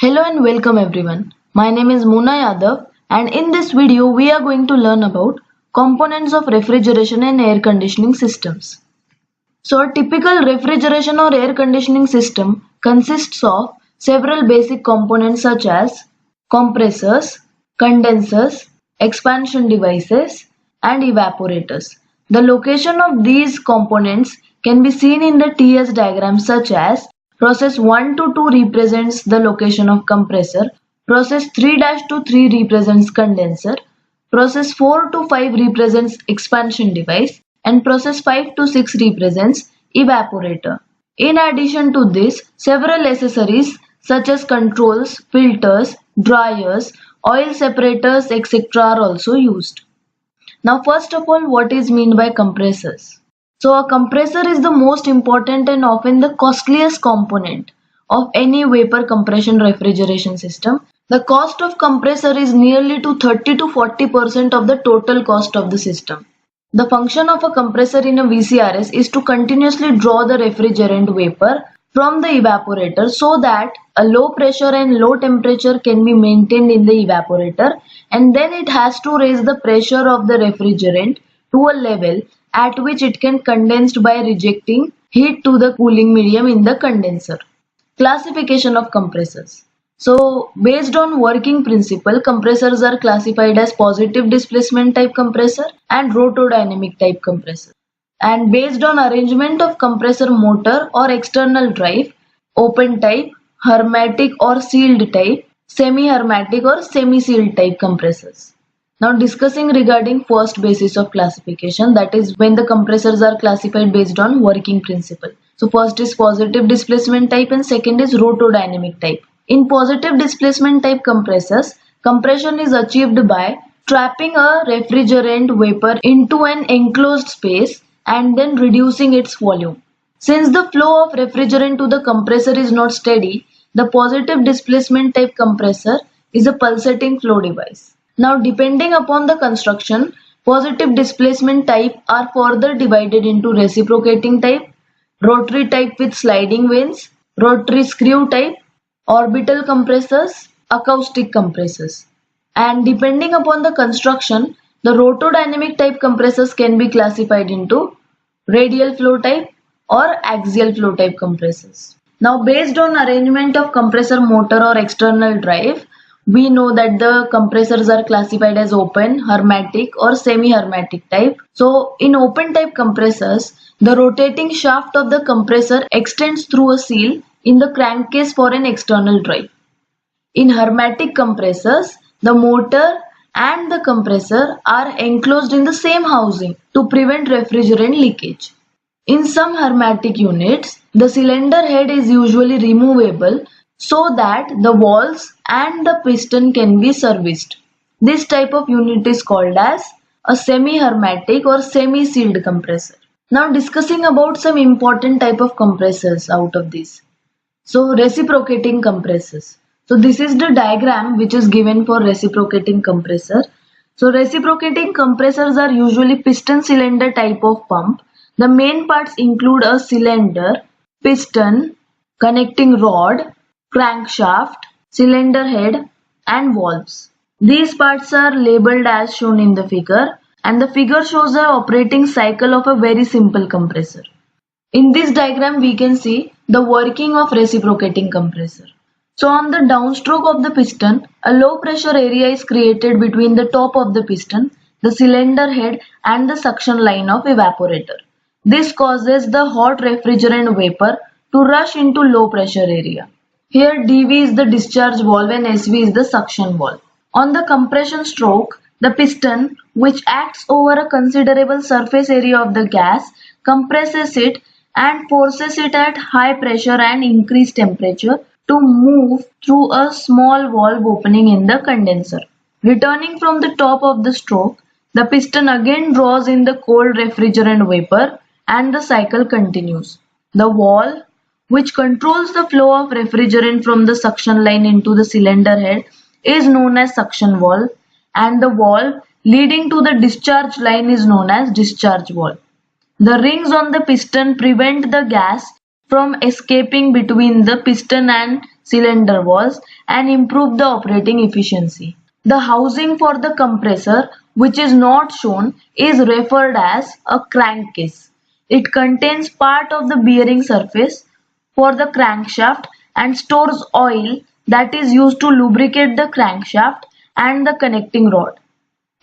Hello and welcome everyone. My name is Muna Yadav and in this video we are going to learn about components of refrigeration and air conditioning systems. So a typical refrigeration or air conditioning system consists of several basic components such as compressors, condensers, expansion devices and evaporators. The location of these components can be seen in the TS diagram such as process 1 to 2 represents the location of compressor, process 3-to 3 represents condenser, process 4 to 5 represents expansion device and process 5 to 6 represents evaporator. In addition to this, several accessories such as controls, filters, dryers, oil separators, etc. are also used. Now first of all, what is meant by compressors? So a compressor is the most important and often the costliest component of any vapor compression refrigeration system. The cost of compressor is nearly to 30 to 40% of the total cost of the system. The function of a compressor in a VCRS is to continuously draw the refrigerant vapor from the evaporator so that a low pressure and low temperature can be maintained in the evaporator, and then it has to raise the pressure of the refrigerant to a level at which it can condense by rejecting heat to the cooling medium in the condenser. Classification of compressors. So based on working principle, compressors are classified as positive displacement type compressor and rotodynamic type compressor. And based on arrangement of compressor motor or external drive, open type, hermetic or sealed type, semi-hermetic or semi-sealed type compressors. Now discussing regarding first basis of classification, that is when the compressors are classified based on working principle. So first is positive displacement type and second is rotodynamic type. In positive displacement type compressors, compression is achieved by trapping a refrigerant vapor into an enclosed space and then reducing its volume. Since the flow of refrigerant to the compressor is not steady, the positive displacement type compressor is a pulsating flow device. Now depending upon the construction, positive displacement type are further divided into reciprocating type, rotary type with sliding vanes, rotary screw type, orbital compressors, acoustic compressors. And depending upon the construction, the rotodynamic type compressors can be classified into radial flow type or axial flow type compressors. Now based on arrangement of compressor motor or external drive, we know that the compressors are classified as open, hermetic or semi-hermetic type. So in open type compressors, the rotating shaft of the compressor extends through a seal in the crankcase for an external drive. In hermetic compressors, the motor and the compressor are enclosed in the same housing to prevent refrigerant leakage. In some hermetic units, the cylinder head is usually removable so that the valves and the piston can be serviced. This type of unit is called as a semi-hermetic or semi-sealed compressor. Now discussing about some important type of compressors out of these. So reciprocating compressors. So this is the diagram which is given for reciprocating compressor. So reciprocating compressors are usually piston cylinder type of pump. The main parts include a cylinder, piston, connecting rod, crankshaft, cylinder head and valves. These parts are labeled as shown in the figure, and the figure shows the operating cycle of a very simple compressor. In this diagram we can see the working of reciprocating compressor. So on the downstroke of the piston, a low pressure area is created between the top of the piston, the cylinder head and the suction line of evaporator. This causes the hot refrigerant vapor to rush into low pressure area. Here dV is the discharge valve and SV is the suction valve. On the compression stroke, the piston, which acts over a considerable surface area of the gas, compresses it and forces it at high pressure and increased temperature to move through a small valve opening in the condenser. Returning from the top of the stroke, the piston again draws in the cold refrigerant vapor and the cycle continues. The valve, which controls the flow of refrigerant from the suction line into the cylinder head, is known as suction valve, and the valve leading to the discharge line is known as discharge valve. The rings on the piston prevent the gas from escaping between the piston and cylinder walls and improve the operating efficiency. The housing for the compressor, which is not shown, is referred as a crankcase. It contains part of the bearing surface for the crankshaft and stores oil that is used to lubricate the crankshaft and the connecting rod.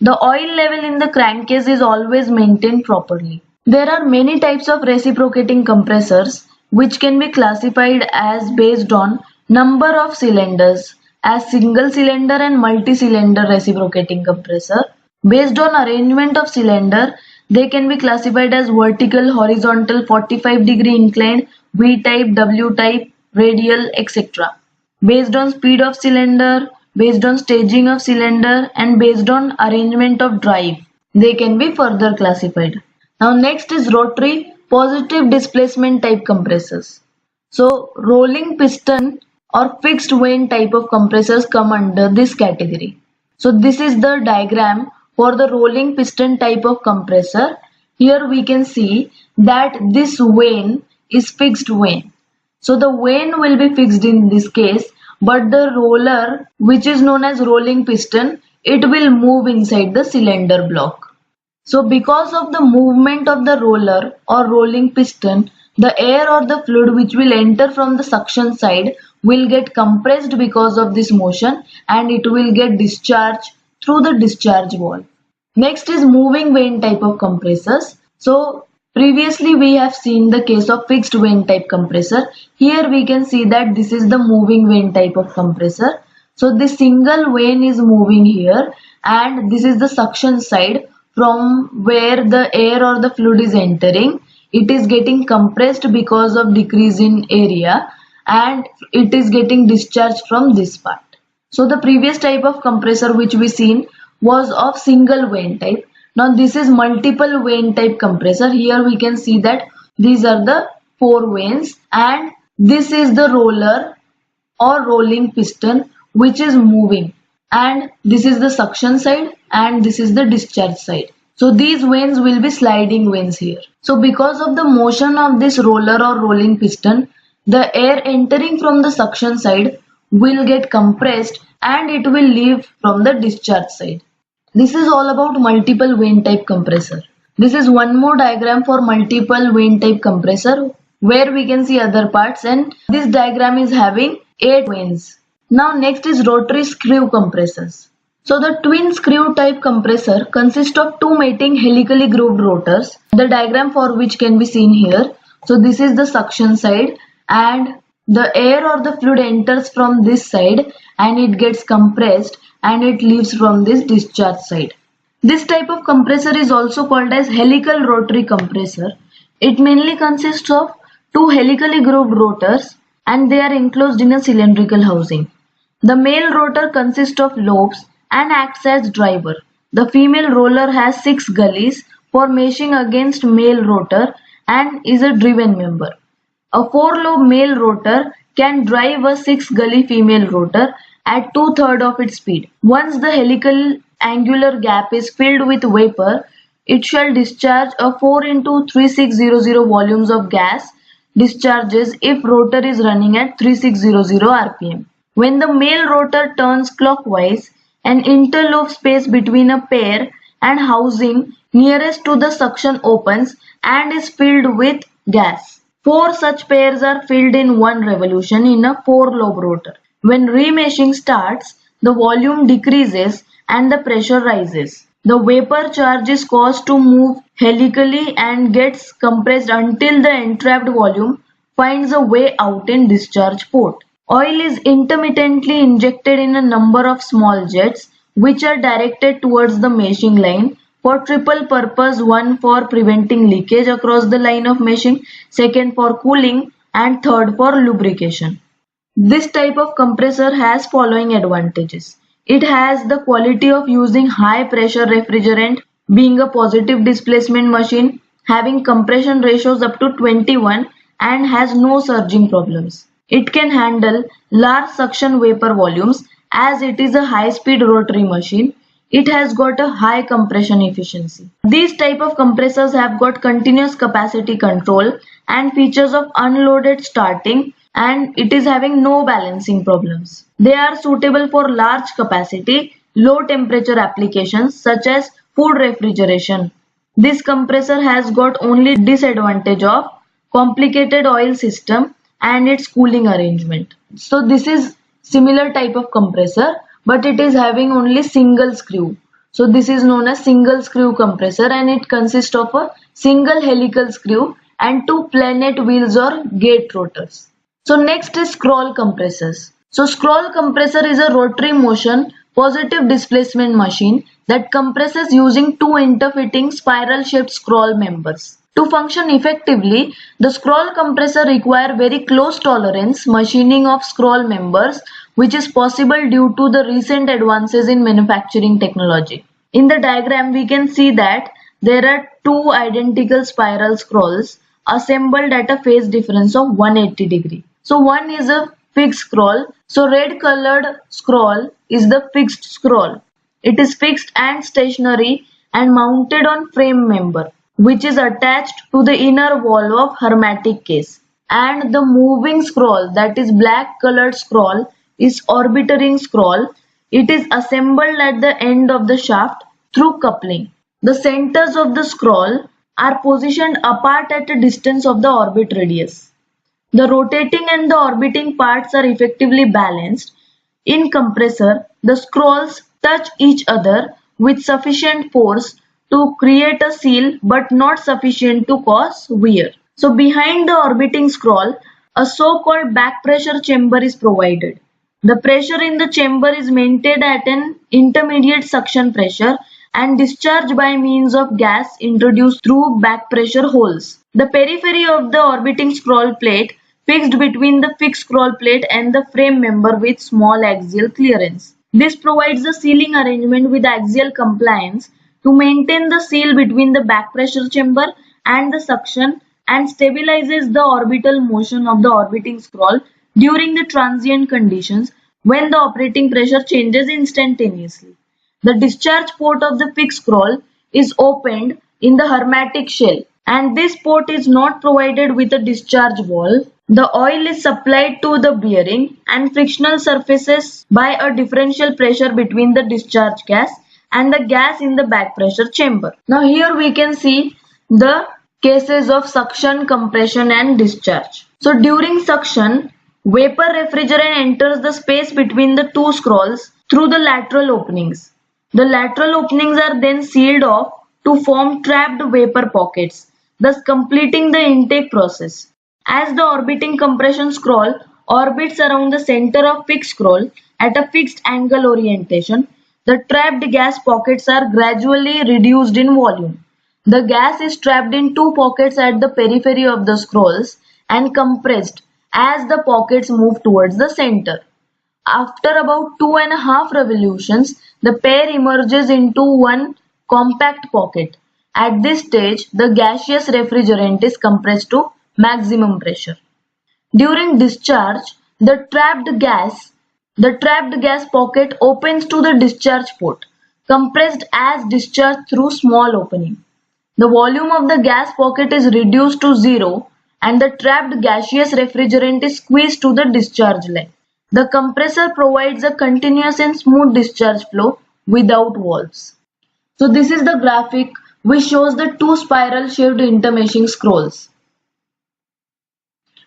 The oil level in the crankcase is always maintained properly. There are many types of reciprocating compressors which can be classified as based on number of cylinders as single cylinder and multi-cylinder reciprocating compressor. Based on arrangement of cylinder, they can be classified as vertical, horizontal, 45-degree inclined, V-type, W-type, radial, etc. Based on speed of cylinder, based on staging of cylinder and based on arrangement of drive, they can be further classified. Now next is rotary positive displacement type compressors. So rolling piston or fixed vane type of compressors come under this category. So this is the diagram for the rolling piston type of compressor. Here we can see that this vane is fixed vane. So the vane will be fixed in this case, but the roller, which is known as rolling piston, it will move inside the cylinder block. So because of the movement of the roller or rolling piston, the air or the fluid which will enter from the suction side will get compressed because of this motion and it will get discharged through the discharge valve. Next is moving vane type of compressors. So previously we have seen the case of fixed vane type compressor. Here we can see that this is the moving vane type of compressor. So this single vane is moving here and this is the suction side from where the air or the fluid is entering. It is getting compressed because of decrease in area and it is getting discharged from this part. So the previous type of compressor which we seen was of single vane type. Now this is multiple vane type compressor. Here we can see that these are the 4 vanes and this is the roller or rolling piston which is moving, and this is the suction side and this is the discharge side. So these vanes will be sliding vanes here. So because of the motion of this roller or rolling piston, the air entering from the suction side will get compressed and it will leave from the discharge side. This is all about multiple vane type compressor. This is one more diagram for multiple vane type compressor where we can see other parts, and this diagram is having 8 vanes. Now next is rotary screw compressors. So the twin screw type compressor consists of 2 mating helically grooved rotors, the diagram for which can be seen here. So this is the suction side and the air or the fluid enters from this side and it gets compressed and it leaves from this discharge side. This type of compressor is also called as helical rotary compressor. It mainly consists of 2 helically grooved rotors and they are enclosed in a cylindrical housing. The male rotor consists of lobes and acts as driver. The female roller has 6 gullies for meshing against male rotor and is a driven member. A 4-lobe male rotor can drive a 6-gully female rotor at 2/3 of its speed. Once the helical angular gap is filled with vapor, it shall discharge a 4 into 3600 volumes of gas discharges if rotor is running at 3600 rpm. When the male rotor turns clockwise, an interlobe space between a pair and housing nearest to the suction opens and is filled with gas. 4 such pairs are filled in one revolution in a 4-lobe rotor. When remeshing starts, the volume decreases and the pressure rises. The vapor charge is caused to move helically and gets compressed until the entrapped volume finds a way out in discharge port. Oil is intermittently injected in a number of small jets which are directed towards the meshing line for triple purpose: 1 for preventing leakage across the line of meshing, 2nd for cooling, and 3rd for lubrication. This type of compressor has following advantages. It has the quality of using high pressure refrigerant, being a positive displacement machine, having compression ratios up to 21 and has no surging problems. It can handle large suction vapor volumes as it is a high-speed rotary machine. It has got a high compression efficiency. These type of compressors have got continuous capacity control and features of unloaded starting, and it is having no balancing problems. They are suitable for large capacity, low temperature applications such as food refrigeration. This compressor has got only disadvantage of complicated oil system and its cooling arrangement. So this is similar type of compressor, but it is having only single screw. So this is known as single screw compressor, and it consists of a single helical screw and two planet wheels or gate rotors. So next is scroll compressors. So scroll compressor is a rotary motion positive displacement machine that compresses using two interfitting spiral shaped scroll members. To function effectively, the scroll compressor requires very close tolerance machining of scroll members, which is possible due to the recent advances in manufacturing technology. In the diagram, we can see that there are two identical spiral scrolls assembled at a phase difference of 180 degree. So one is a fixed scroll. So red colored scroll is the fixed scroll. It is fixed and stationary and mounted on frame member, which is attached to the inner wall of hermetic case. And the moving scroll, that is black colored scroll, is orbitering scroll. It is assembled at the end of the shaft through coupling. The centers of the scroll are positioned apart at a distance of the orbit radius. The rotating and the orbiting parts are effectively balanced. In compressor, the scrolls touch each other with sufficient force to create a seal but not sufficient to cause wear. So behind the orbiting scroll, a so-called back pressure chamber is provided. The pressure in the chamber is maintained at an intermediate suction pressure and discharged by means of gas introduced through back pressure holes. The periphery of the orbiting scroll plate fixed between the fixed scroll plate and the frame member with small axial clearance. This provides a sealing arrangement with axial compliance to maintain the seal between the back pressure chamber and the suction and stabilizes the orbital motion of the orbiting scroll during the transient conditions when the operating pressure changes instantaneously. The discharge port of the fixed scroll is opened in the hermetic shell, and this port is not provided with a discharge valve. The oil is supplied to the bearing and frictional surfaces by a differential pressure between the discharge gas and the gas in the back pressure chamber. Now here we can see the cases of suction, compression and discharge. So during suction, vapor refrigerant enters the space between the two scrolls through the lateral openings. The lateral openings are then sealed off to form trapped vapor pockets, thus completing the intake process. As the orbiting compression scroll orbits around the center of fixed scroll at a fixed angle orientation, the trapped gas pockets are gradually reduced in volume. The gas is trapped in two pockets at the periphery of the scrolls and compressed as the pockets move towards the center. After about 2.5 revolutions, the pair emerges into one compact pocket. At this stage, the gaseous refrigerant is compressed to maximum pressure. During discharge, the trapped gas pocket opens to the discharge port, compressed as discharged through small opening. The volume of the gas pocket is reduced to zero and the trapped gaseous refrigerant is squeezed to the discharge line. The compressor provides a continuous and smooth discharge flow without valves. So this is the graphic which shows the two spiral shaped intermeshing scrolls.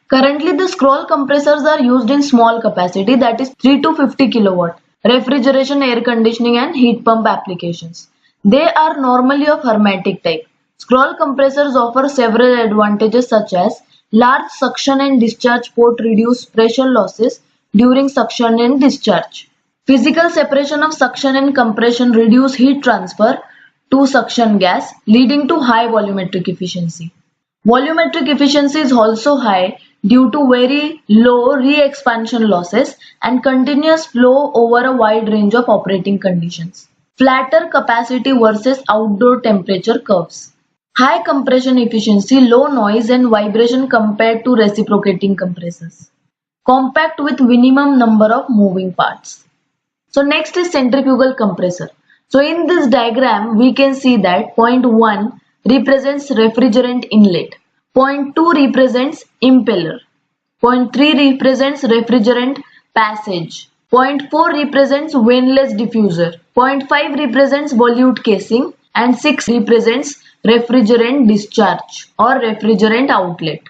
Currently, the scroll compressors are used in small capacity, that is 3 to 50 kilowatt, refrigeration, air conditioning and heat pump applications. They are normally of hermetic type. Scroll compressors offer several advantages such as large suction and discharge port reduce pressure losses during suction and discharge. Physical separation of suction and compression reduce heat transfer to suction gas, leading to high volumetric efficiency. Volumetric efficiency is also high due to very low re-expansion losses and continuous flow over a wide range of operating conditions. Flatter capacity versus outdoor temperature curves. High compression efficiency, low noise and vibration compared to reciprocating compressors. Compact with minimum number of moving parts. So next is centrifugal compressor. So in this diagram we can see that point 1 represents refrigerant inlet. Point 2 represents impeller. Point 3 represents refrigerant passage. Point 4 represents vaneless diffuser. Point 5 represents volute casing. And 6 represents refrigerant discharge or refrigerant outlet.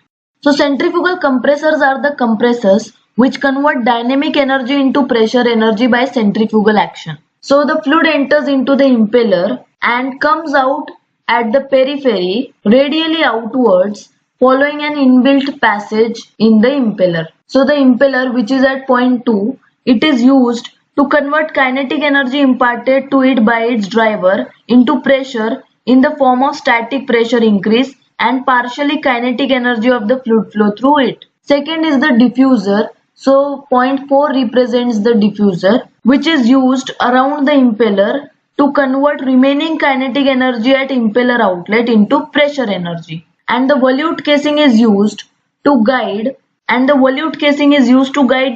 So centrifugal compressors are the compressors which convert dynamic energy into pressure energy by centrifugal action. So the fluid enters into the impeller and comes out at the periphery radially outwards following an inbuilt passage in the impeller. So the impeller, which is at point 2, it is used to convert kinetic energy imparted to it by its driver into pressure in the form of static pressure increase and partially kinetic energy of the fluid flow through it. Second is the diffuser. So point 4 represents the diffuser, which is used around the impeller to convert remaining kinetic energy at impeller outlet into pressure energy. And the volute casing is used to guide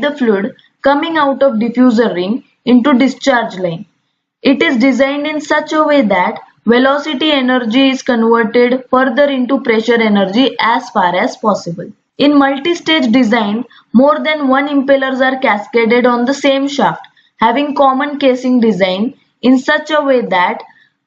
the fluid coming out of diffuser ring into discharge line. It is designed in such a way that velocity energy is converted further into pressure energy as far as possible. In multi-stage design, more than one impellers are cascaded on the same shaft, having common casing design in such a way that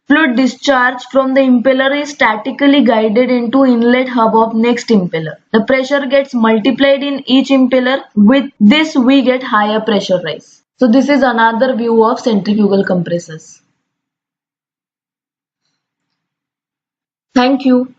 fluid discharge from the impeller is statically guided into inlet hub of next impeller. The pressure gets multiplied in each impeller. With this we get higher pressure rise. So this is another view of centrifugal compressors. Thank you.